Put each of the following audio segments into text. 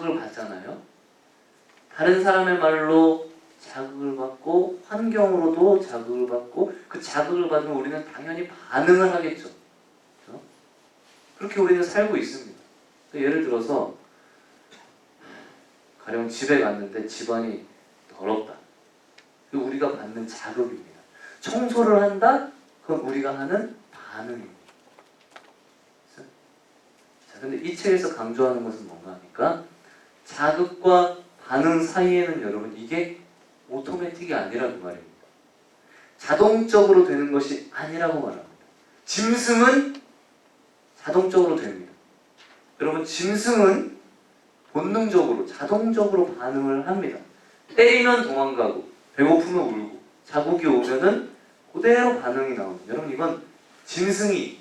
자극을 받잖아요. 다른 사람의 말로 자극을 받고 환경으로도 자극을 받고 그 자극을 받으면 우리는 당연히 반응을 하겠죠. 그렇죠? 그렇게 우리는 살고 있습니다. 예를 들어서 가령 집에 갔는데 집안이 더럽다. 그게 우리가 받는 자극입니다. 청소를 한다? 그건 우리가 하는 반응입니다. 자, 근데 이 책에서 강조하는 것은 뭔가 하니까 자극과 반응 사이에는 여러분 이게 오토매틱이 아니라고 말입니다. 자동적으로 되는 것이 아니라고 말합니다. 짐승은 자동적으로 됩니다. 여러분 짐승은 본능적으로 자동적으로 반응을 합니다. 때리면 도망가고 배고프면 울고 자국이 오면은 그대로 반응이 나옵니다. 여러분 이건 짐승이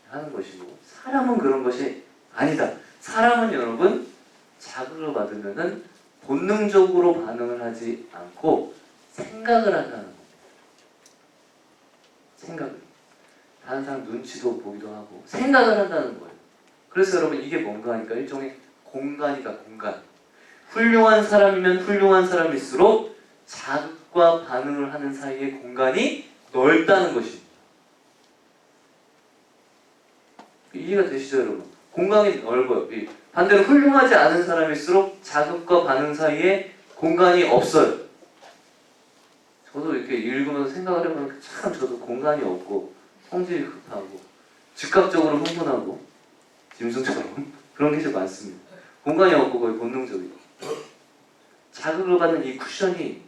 하는 것이고 사람은 그런 것이 아니다. 사람은 여러분 자극을 받으면은 본능적으로 반응을 하지 않고 생각을 한다는 겁니다. 생각을. 다른 사람 눈치도 보기도 하고 생각을 한다는 거예요. 그래서 여러분 이게 뭔가 하니까 일종의 공간이다. 공간. 훌륭한 사람이면 훌륭한 사람일수록 자극과 반응을 하는 사이의 공간이 넓다는 것입니다. 이해가 되시죠 여러분? 공간이 넓어요. 반대로 훌륭하지 않은 사람일수록 자극과 반응 사이에 공간이 없어요. 저도 이렇게 읽으면서 생각을 해보면 참 저도 공간이 없고 성질이 급하고 즉각적으로 흥분하고 짐승처럼 그런 게 좀 많습니다. 공간이 없고 거의 본능적이고 자극을 받는 이 쿠션이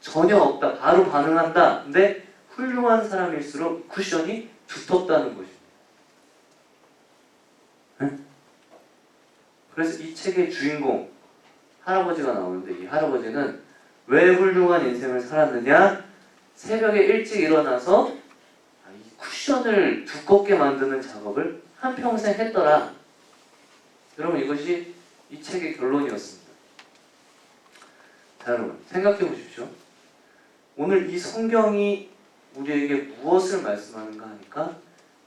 전혀 없다. 바로 반응한다. 근데 훌륭한 사람일수록 쿠션이 두텁다는 것입니다. 네? 그래서 이 책의 주인공 할아버지가 나오는데 이 할아버지는 왜 훌륭한 인생을 살았느냐? 새벽에 일찍 일어나서 이 쿠션을 두껍게 만드는 작업을 한평생 했더라. 여러분 이것이 이 책의 결론이었습니다. 자 여러분 생각해 보십시오. 오늘 이 성경이 우리에게 무엇을 말씀하는가 하니까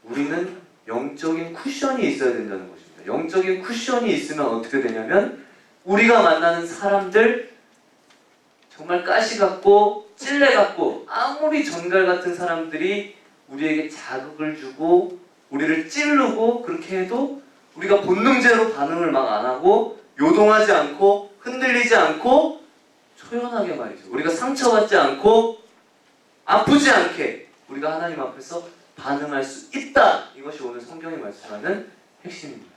우리는 영적인 쿠션이 있어야 된다는 것입니다. 영적인 쿠션이 있으면 어떻게 되냐면 우리가 만나는 사람들 정말 가시 같고 찔레 같고 아무리 전갈 같은 사람들이 우리에게 자극을 주고 우리를 찌르고 그렇게 해도 우리가 본능제로 반응을 막 안 하고 요동하지 않고 흔들리지 않고 초연하게 말이죠. 우리가 상처받지 않고 아프지 않게 우리가 하나님 앞에서 반응할 수 있다. 이것이 오늘 성경이 말씀하는 핵심입니다.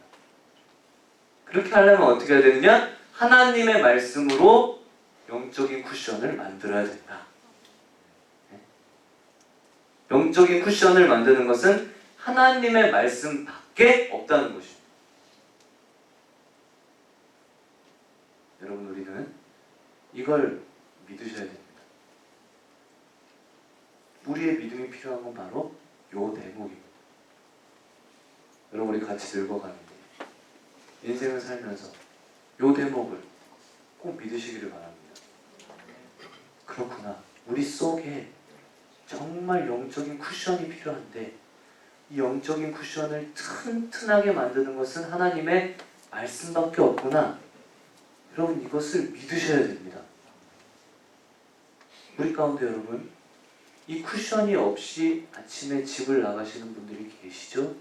그렇게 하려면 어떻게 해야 되느냐? 하나님의 말씀으로 영적인 쿠션을 만들어야 된다. 영적인 쿠션을 만드는 것은 하나님의 말씀밖에 없다는 것입니다. 여러분 우리는 이걸 믿으셔야 됩니다. 우리의 믿음이 필요한 건 바로 요 대목입니다. 여러분 우리 같이 늙어가는데 인생을 살면서 요 대목을 꼭 믿으시기를 바랍니다. 그렇구나. 우리 속에 정말 영적인 쿠션이 필요한데 이 영적인 쿠션을 튼튼하게 만드는 것은 하나님의 말씀밖에 없구나. 여러분 이것을 믿으셔야 됩니다. 우리 가운데 여러분 이 쿠션이 없이 아침에 집을 나가시는 분들이 계시죠?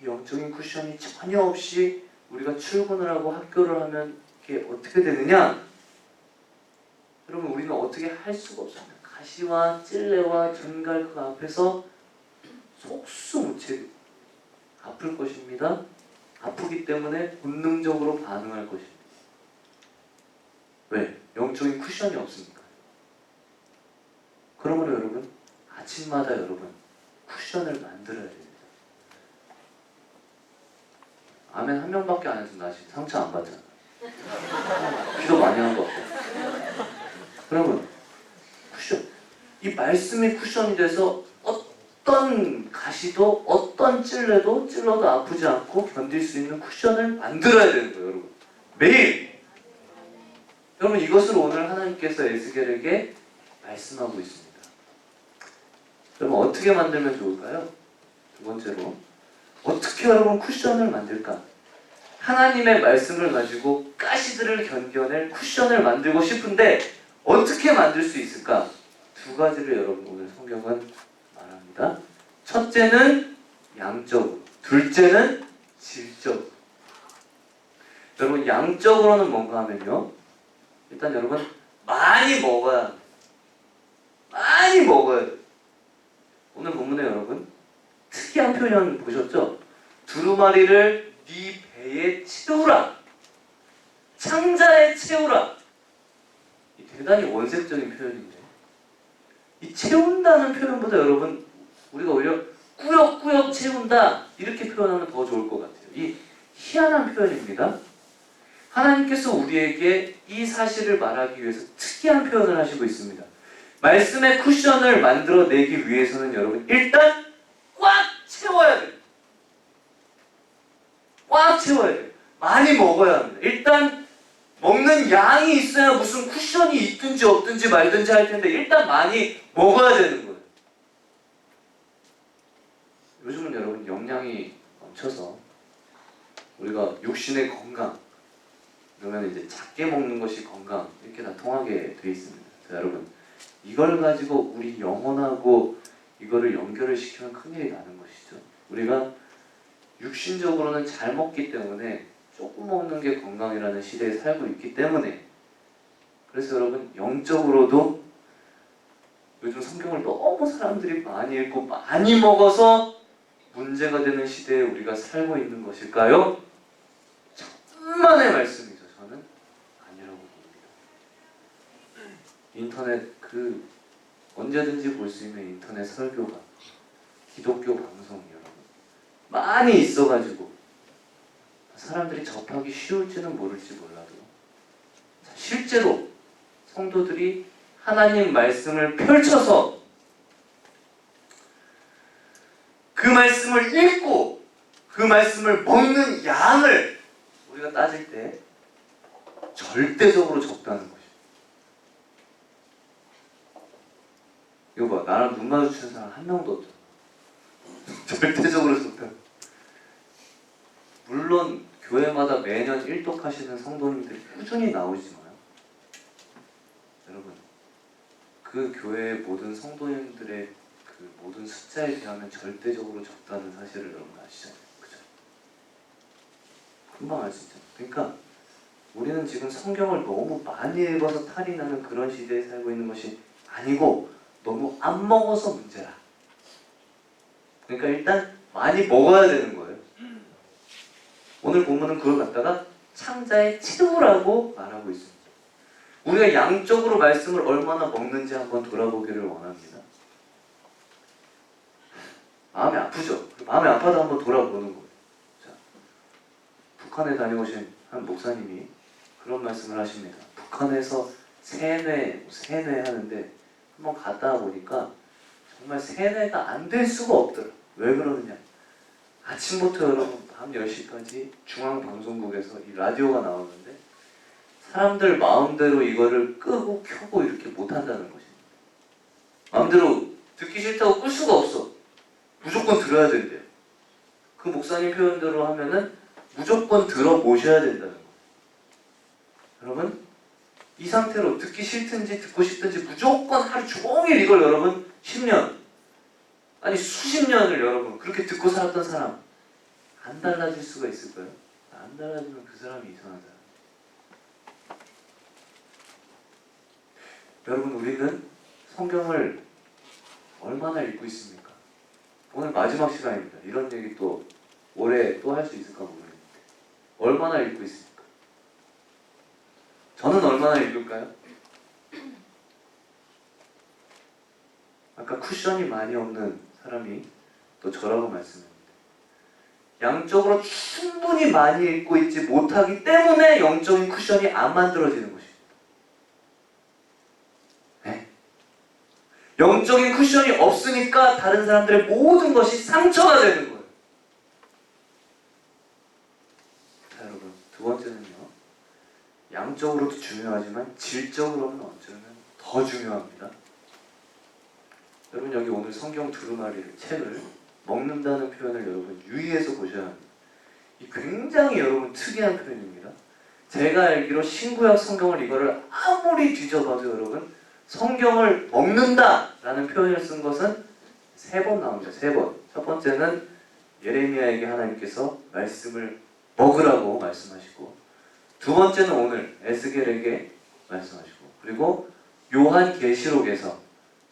이 영적인 쿠션이 전혀 없이 우리가 출근을 하고 학교를 하면 이게 어떻게 되느냐? 여러분 우리는 어떻게 할 수가 없습니다. 가시와 찔레와 전갈 그 앞에서 속수무책 아플 것입니다. 아프기 때문에 본능적으로 반응할 것입니다. 왜? 영적인 쿠션이 없으니까. 그러므로 여러분 아침마다 여러분 쿠션을 만들어야 됩니다. 아멘 한 명밖에 안 해서 나 지금 상처 안 받잖아. 기도 많이 한 것 같아. 여러분 쿠션 이 말씀이 쿠션이 돼서 어떤 가시도 어떤 찔레도 찔러도 아프지 않고 견딜 수 있는 쿠션을 만들어야 되는 거예요. 여러분 매일 여러분 이것을 오늘 하나님께서 에스겔에게 말씀하고 있습니다. 여러분 어떻게 만들면 좋을까요? 두 번째로 어떻게 여러분 쿠션을 만들까? 하나님의 말씀을 가지고 가시들을 견뎌낼 쿠션을 만들고 싶은데 어떻게 만들 수 있을까? 두 가지를 여러분 오늘 성경은 말합니다. 첫째는 양적으로, 둘째는 질적으로. 여러분 양적으로는 뭔가 하면요, 일단 여러분 많이 먹어야 합니다. 많이 먹어야 돼요. 오늘 본문에 여러분 특이한 표현 보셨죠? 두루마리를 네 배에 채우라, 창자에 채우라. 이 대단히 원색적인 표현인데, 이 채운다는 표현보다 여러분 우리가 오히려 꾸역꾸역 채운다 이렇게 표현하면 더 좋을 것 같아요. 이 희한한 표현입니다. 하나님께서 우리에게 이 사실을 말하기 위해서 특이한 표현을 하시고 있습니다. 말씀의 쿠션을 만들어내기 위해서는 여러분 일단 꽉 채워야 돼요. 꽉 채워야 돼요. 많이 먹어야 합니다. 일단 먹는 양이 있어야 무슨 쿠션이 있든지 없든지 말든지 할 텐데 일단 많이 먹어야 되는 거예요. 요즘은 여러분 영양이 넘쳐서 우리가 육신의 건강, 그러면 이제 작게 먹는 것이 건강 이렇게 다 통하게 돼 있습니다. 자, 여러분 이걸 가지고 우리 영혼하고 이거를 연결을 시키면 큰일이 나는 것이죠. 우리가 육신적으로는 잘 먹기 때문에 조금 먹는 게 건강이라는 시대에 살고 있기 때문에, 그래서 여러분 영적으로도 요즘 성경을 너무 사람들이 많이 읽고 많이 먹어서 문제가 되는 시대에 우리가 살고 있는 것일까요? 천만의 말씀이죠. 저는 아니라고 봅니다. 인터넷 언제든지 볼 수 있는 인터넷 설교가, 기독교 방송이 여러분 많이 있어가지고 사람들이 접하기 쉬울지는 모를지 몰라도 실제로 성도들이 하나님 말씀을 펼쳐서 그 말씀을 읽고 그 말씀을 먹는 양을 우리가 따질 때 절대적으로 적다는 것이죠. 이거 봐, 나랑 눈 마주치는 사람 한 명도 없잖아. 절대적으로 적다. 물론 교회마다 매년 일독하시는 성도님들이 꾸준히 나오지만 여러분 그 교회의 모든 성도님들의 그 모든 숫자에 비하면 절대적으로 적다는 사실을 여러분 아시잖아요. 그죠? 금방 알 수 있잖아요. 그러니까 우리는 지금 성경을 너무 많이 읽어서 탈이 나는 그런 시대에 살고 있는 것이 아니고 너무 안 먹어서 문제라. 그러니까 일단 많이 먹어야 되는 거예요. 오늘 본문은 그걸 갖다가 창자에 채우라고 말하고 있습니다. 우리가 양적으로 말씀을 얼마나 먹는지 한번 돌아보기를 원합니다. 마음이 아프죠? 마음이 아파도 한번 돌아보는 거예요. 자, 북한에 다녀오신 한 목사님이 그런 말씀을 하십니다. 북한에서 세뇌 하는데 한번 갔다 보니까 정말 세뇌가 안 될 수가 없더라. 왜 그러느냐? 아침부터 여러분 밤 10시까지 중앙방송국에서 이 라디오가 나오는데 사람들 마음대로 이거를 끄고 켜고 이렇게 못한다는 것입니다. 마음대로 듣기 싫다고 끌 수가 없어. 무조건 들어야 된대요. 그 목사님 표현대로 하면은 무조건 들어보셔야 된다는 거예요. 여러분 이 상태로 듣기 싫든지 듣고 싶든지 무조건 하루 종일 이걸 여러분 10년 아니 수십 년을 여러분 그렇게 듣고 살았던 사람 안 달라질 수가 있을까요? 안 달라지면 그 사람이 이상한 사람. 여러분 우리는 성경을 얼마나 읽고 있습니까? 오늘 마지막 시간입니다. 이런 얘기 또 올해 또 할 수 있을까 모르겠는데 얼마나 읽고 있습니까? 저는 얼마나 읽을까요? 아까 쿠션이 많이 없는 사람이 또 저라고 말씀합니다. 양적으로 충분히 많이 읽고 있지 못하기 때문에 영적인 쿠션이 안 만들어지는 것입니다. 네? 영적인 쿠션이 없으니까 다른 사람들의 모든 것이 상처가 되는 거예요. 자 여러분 두 번째는요. 양적으로도 중요하지만 질적으로는 어쩌면 더 중요합니다. 여러분 여기 오늘 성경 두루마리를 책을 먹는다는 표현을 여러분 유의해서 보셔야 합니다. 이 굉장히 여러분 특이한 표현입니다. 제가 알기로 신구약 성경을 이거를 아무리 뒤져봐도 여러분 성경을 먹는다라는 표현을 쓴 것은 3번 나옵니다. 3번. 첫 번째는 예레미야에게 하나님께서 말씀을 먹으라고 말씀하시고, 두 번째는 오늘 에스겔에게 말씀하시고, 그리고 요한계시록에서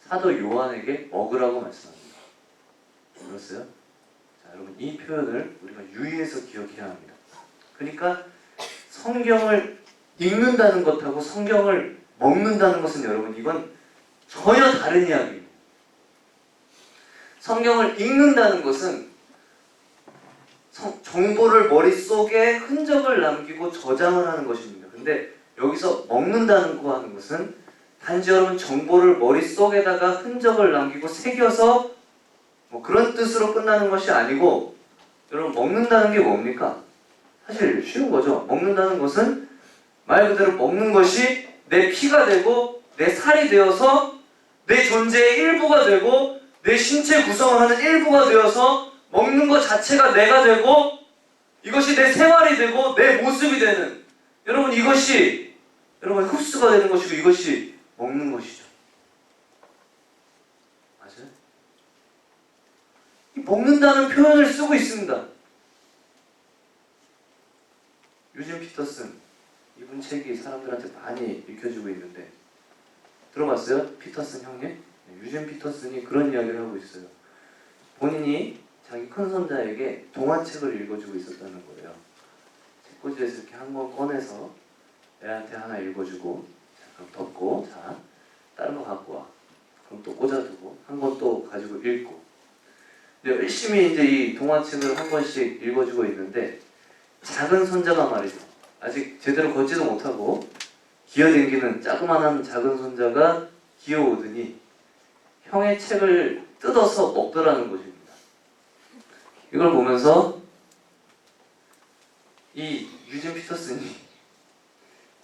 사도 요한에게 먹으라고 말씀합니다. 들었어요? 자, 여러분 이 표현을 우리가 유의해서 기억해야 합니다. 그러니까 성경을 읽는다는 것하고 성경을 먹는다는 것은 여러분 이건 전혀 다른 이야기입니다. 성경을 읽는다는 것은 정보를 머릿속에 흔적을 남기고 저장을 하는 것입니다. 근데 여기서 먹는다는 거 하는 것은 단지 여러분 정보를 머릿속에다가 흔적을 남기고 새겨서 뭐 그런 뜻으로 끝나는 것이 아니고, 여러분 먹는다는 게 뭡니까? 사실 쉬운 거죠. 먹는다는 것은 말 그대로 먹는 것이 내 피가 되고 내 살이 되어서 내 존재의 일부가 되고 내 신체 구성을 하는 일부가 되어서 먹는 것 자체가 내가 되고 이것이 내 생활이 되고 내 모습이 되는, 여러분 이것이 여러분 흡수가 되는 것이고 이것이 먹는 것이죠. 맞아요? 이 먹는다는 표현을 쓰고 있습니다. 유진 피터슨, 이분 책이 사람들한테 많이 읽혀지고 있는데 들어봤어요? 피터슨 형님? 유진 피터슨이 그런 이야기를 하고 있어요. 본인이 자기 큰 손자에게 동화책을 읽어주고 있었다는 거예요. 책꽂이에서 이렇게 한 권 꺼내서 애한테 하나 읽어주고, 자, 그럼 덮고, 자, 다른 거 갖고 와. 그럼 또 꽂아두고, 한 권 또 가지고 읽고. 열심히 이제 이 동화책을 한 권씩 읽어주고 있는데, 작은 손자가 말이죠. 아직 제대로 걷지도 못하고, 기어댕기는 자그마한 작은 손자가 기어오더니, 형의 책을 뜯어서 먹더라는 것입니다. 이걸 보면서 이 유진 피터슨이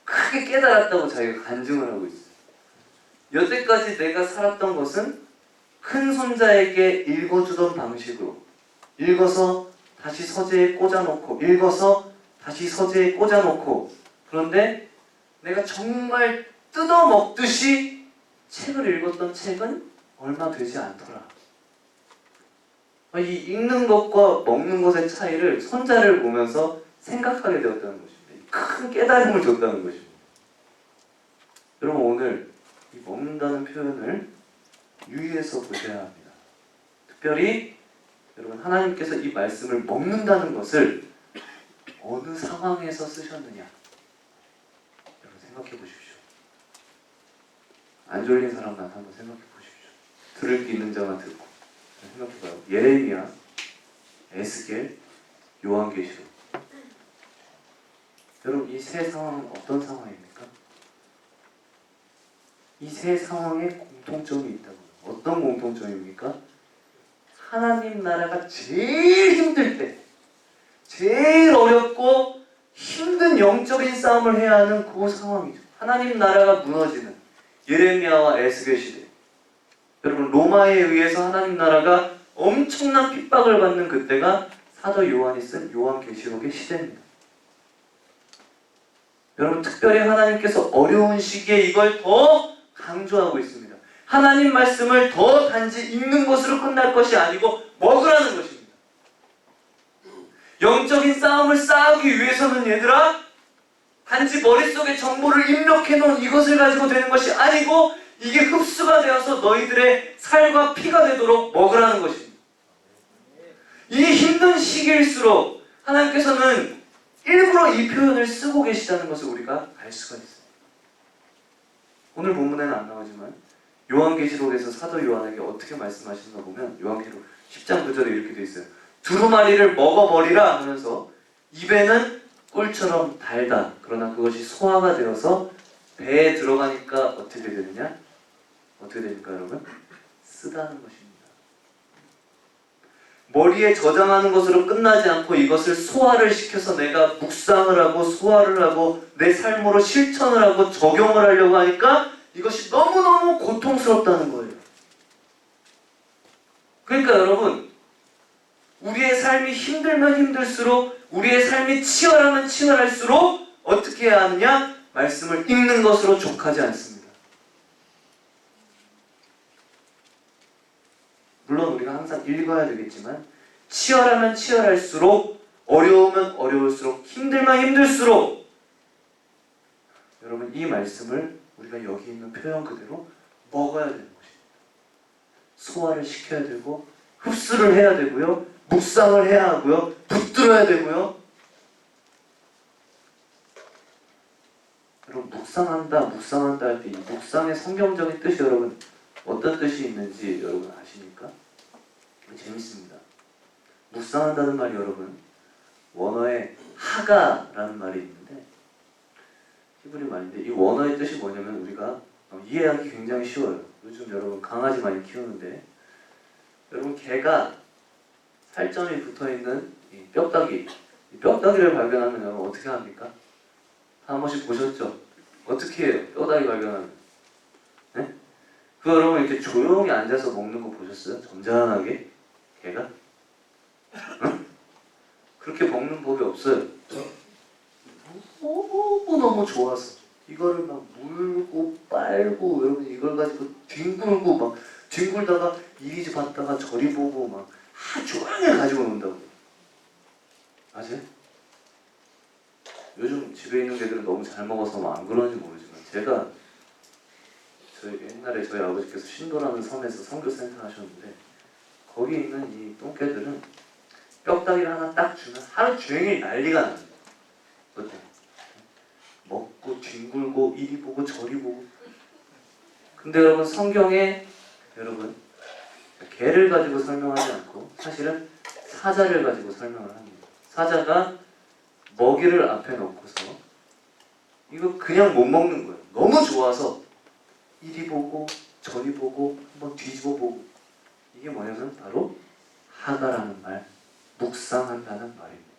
크게 깨달았다고 자기가 간증을 하고 있어요. 여태까지 내가 살았던 것은 큰 손자에게 읽어주던 방식으로 읽어서 다시 서재에 꽂아놓고 읽어서 다시 서재에 꽂아놓고, 그런데 내가 정말 뜯어먹듯이 책을 읽었던 책은 얼마 되지 않더라. 이 읽는 것과 먹는 것의 차이를 손자를 보면서 생각하게 되었다는 것입니다. 큰 깨달음을 줬다는 것입니다. 여러분 오늘 이 먹는다는 표현을 유의해서 보셔야 합니다. 특별히 여러분 하나님께서 이 말씀을 먹는다는 것을 어느 상황에서 쓰셨느냐, 여러분 생각해 보십시오. 안 졸린 사람만 한번 생각해 보십시오. 들을 게 있는 자만 듣고 생각해봐요. 예레미야, 에스겔, 요한계시록. 여러분 이 세 상황은 어떤 상황입니까? 이 세 상황에 공통점이 있다고요. 어떤 공통점입니까? 하나님 나라가 제일 힘들 때, 제일 어렵고 힘든 영적인 싸움을 해야 하는 그 상황이죠. 하나님 나라가 무너지는 예레미야와 에스겔 시대. 여러분 로마에 의해서 하나님 나라가 엄청난 핍박을 받는 그때가 사도 요한이 쓴 요한계시록의 시대입니다. 여러분 특별히 하나님께서 어려운 시기에 이걸 더 강조하고 있습니다. 하나님 말씀을 더 단지 읽는 것으로 끝날 것이 아니고 먹으라는 것입니다. 영적인 싸움을 싸우기 위해서는 얘들아 단지 머릿속에 정보를 입력해 놓은 이것을 가지고 되는 것이 아니고 이게 흡수가 되어서 너희들의 살과 피가 되도록 먹으라는 것입니다. 이 힘든 시기일수록 하나님께서는 일부러 이 표현을 쓰고 계시다는 것을 우리가 알 수가 있어요. 오늘 본문에는 안 나오지만 요한계시록에서 사도 요한에게 어떻게 말씀하시는가 보면 요한계시록 10장 9절에 이렇게 되어 있어요. 두루마리를 먹어버리라 하면서 입에는 꿀처럼 달다. 그러나 그것이 소화가 되어서 배에 들어가니까 어떻게 되느냐? 어떻게 됩니까 여러분? 쓰다는 것입니다. 머리에 저장하는 것으로 끝나지 않고 이것을 소화를 시켜서 내가 묵상을 하고 소화를 하고 내 삶으로 실천을 하고 적용을 하려고 하니까 이것이 너무너무 고통스럽다는 거예요. 그러니까 여러분 우리의 삶이 힘들면 힘들수록, 우리의 삶이 치열하면 치열할수록 어떻게 해야 하느냐? 말씀을 읽는 것으로 족하지 않습니다. 물론 우리가 항상 읽어야 되겠지만 치열하면 치열할수록, 어려우면 어려울수록, 힘들면 힘들수록 여러분 이 말씀을 우리가 여기 있는 표현 그대로 먹어야 되는 것입니다. 소화를 시켜야 되고 흡수를 해야 되고요. 묵상을 해야 하고요. 붙들어야 되고요. 여러분 묵상한다 할 때 이 묵상의 성경적인 뜻이 여러분 어떤 뜻이 있는지 여러분 아십니까? 재밌습니다. 묵상한다는 말이 여러분 원어에 하가라는 말이 있는데 히브리 말인데 이 원어의 뜻이 뭐냐면 우리가 이해하기 굉장히 쉬워요. 요즘 여러분 강아지 많이 키우는데 여러분 개가 살점이 붙어있는 이 뼈다귀 이 뼈다귀를 발견하면 여러분 어떻게 합니까? 한 번씩 보셨죠? 어떻게 해요? 뼈다귀 발견하면 네? 그 여러분 이렇게 조용히 앉아서 먹는 거 보셨어요? 점잖하게 개가? 응? 그렇게 먹는 법이 없어요. 너무 좋아서 이거를 막 물고 빨고 여러분 이걸 가지고 뒹굴고 막 뒹굴다가 이리 봤다가 저리 보고 막 하루 종일 가지고 논다고. 아세요? 요즘 집에 있는 개들은 너무 잘 먹어서 뭐 안 그런지 모르지만 제가 옛날에 저희 아버지께서 신도라는 섬에서 선교센터 하셨는데 거기 있는 이 똥개들은 뼈다귀를 하나 딱 주면 하루 종일 난리가 납니다. 어때? 먹고 뒹굴고 이리 보고 저리 보고. 근데 여러분 성경에 여러분 개를 가지고 설명하지 않고 사실은 사자를 가지고 설명을 합니다. 사자가 먹이를 앞에 놓고서 이거 그냥 못 먹는 거예요. 너무 좋아서 이리 보고 저리 보고 한번 뒤집어 보고. 이게 뭐냐면 바로 하가라는 말, 묵상한다는 말입니다.